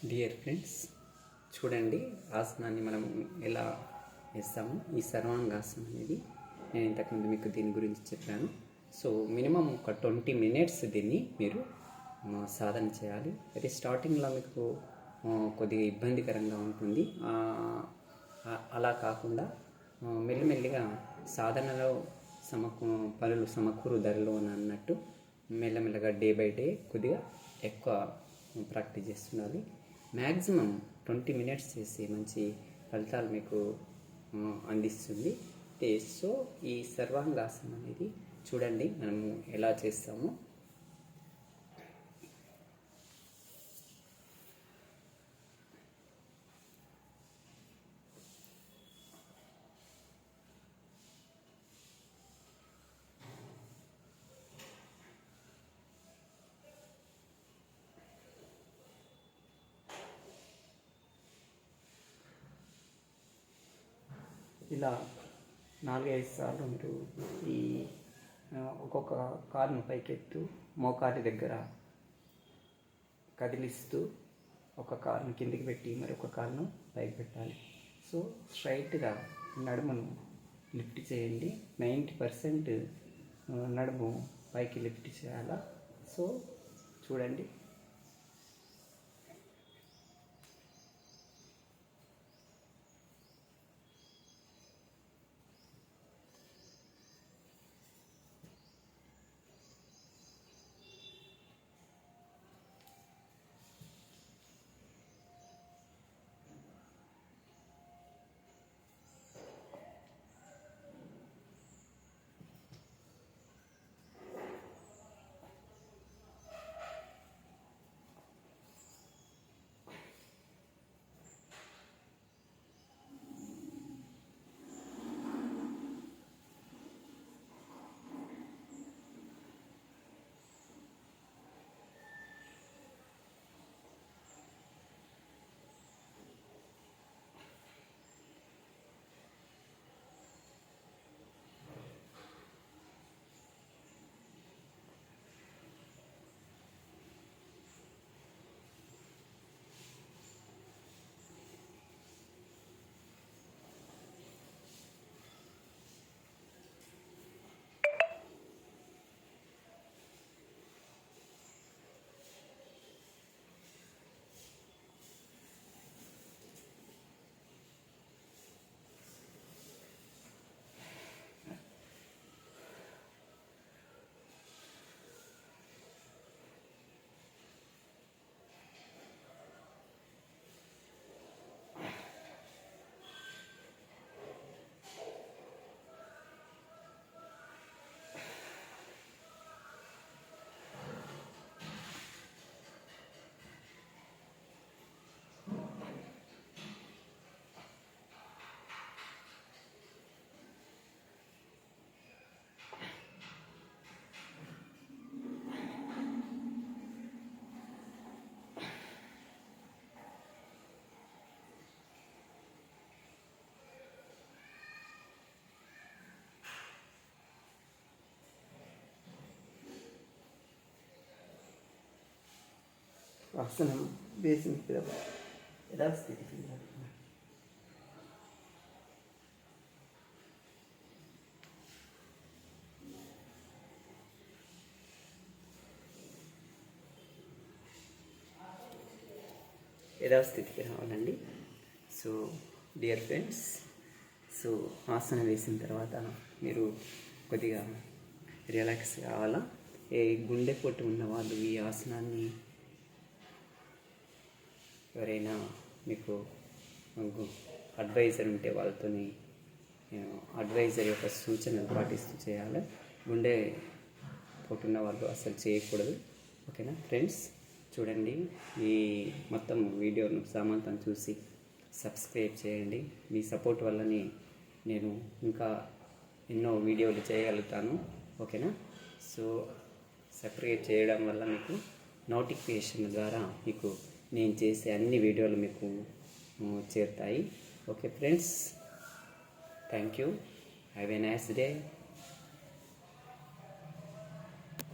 Dear friends, చూడండి ఆసనాన్ని మనం ఎలా వేస్తాము. ఈ సర్వాంగాసనం అనేది నేను ఇంతకుముందు మీకు దీని గురించి చెప్పాను. సో మినిమం ఒక 20 మినిట్స్ దీన్ని మీరు సాధన చేయాలి. అయితే స్టార్టింగ్లో మీకు కొద్దిగా ఇబ్బందికరంగా ఉంటుంది. అలా కాకుండా మెల్లిమెల్లిగా సాధనలో పనులు సమకూరు ధరలో అన్నట్టు మెల్లమెల్లగా డే బై డే కొద్దిగా ఎక్కువ ప్రాక్టీస్ చేస్తుండాలి. మ్యాక్సిమం 20 మినిట్స్ చేసి మంచి ఫలితాలు మీకు అందిస్తుంది. సో ఈ సర్వాంగాసనం అనేది చూడండి మనము ఎలా చేస్తామో. ఇలా 4-5 సార్లు మీరు ఈ ఒక్కొక్క కాలును పైకెత్తు మోకాలి దగ్గర కదిలిస్తూ ఒక కాలును కిందికి పెట్టి మరొక కాలును పైకి పెట్టాలి. సో స్ట్రైట్గా నడుమును లిఫ్ట్ చేయండి. 90% నడుము పైకి లిఫ్ట్ చేయాలా. సో చూడండి. ఆసనం వేసిన తర్వాత యథాస్థితికి రావాలండి. సో డియర్ ఫ్రెండ్స్, సో ఆసనం వేసిన తర్వాత మీరు కొద్దిగా రిలాక్స్ కావాలా. ఏ గుండెపోటు ఉన్న వాళ్ళు ఈ ఆసనాన్ని ఎవరైనా మీకు అడ్వైజర్ ఉంటే వాళ్ళతోని అడ్వైజర్ యొక్క సూచనలు పాటిస్తూ చేయాలి. గుండె పోటున్న వాళ్ళు అసలు చేయకూడదు. ఓకేనా ఫ్రెండ్స్, చూడండి ఈ మొత్తం వీడియోను సామంతం చూసి సబ్స్క్రైబ్ చేయండి. మీ సపోర్ట్ వల్లనే నేను ఇంకా ఎన్నో వీడియోలు చేయగలుగుతాను. ఓకేనా. సో సబ్స్క్రైబ్ చేయడం వల్ల మీకు నోటిఫికేషన్ ద్వారా మీకు నేను చేసే అన్ని వీడియోలు మీకు చేరుతాయి. Okay friends, thank you. Have a nice day.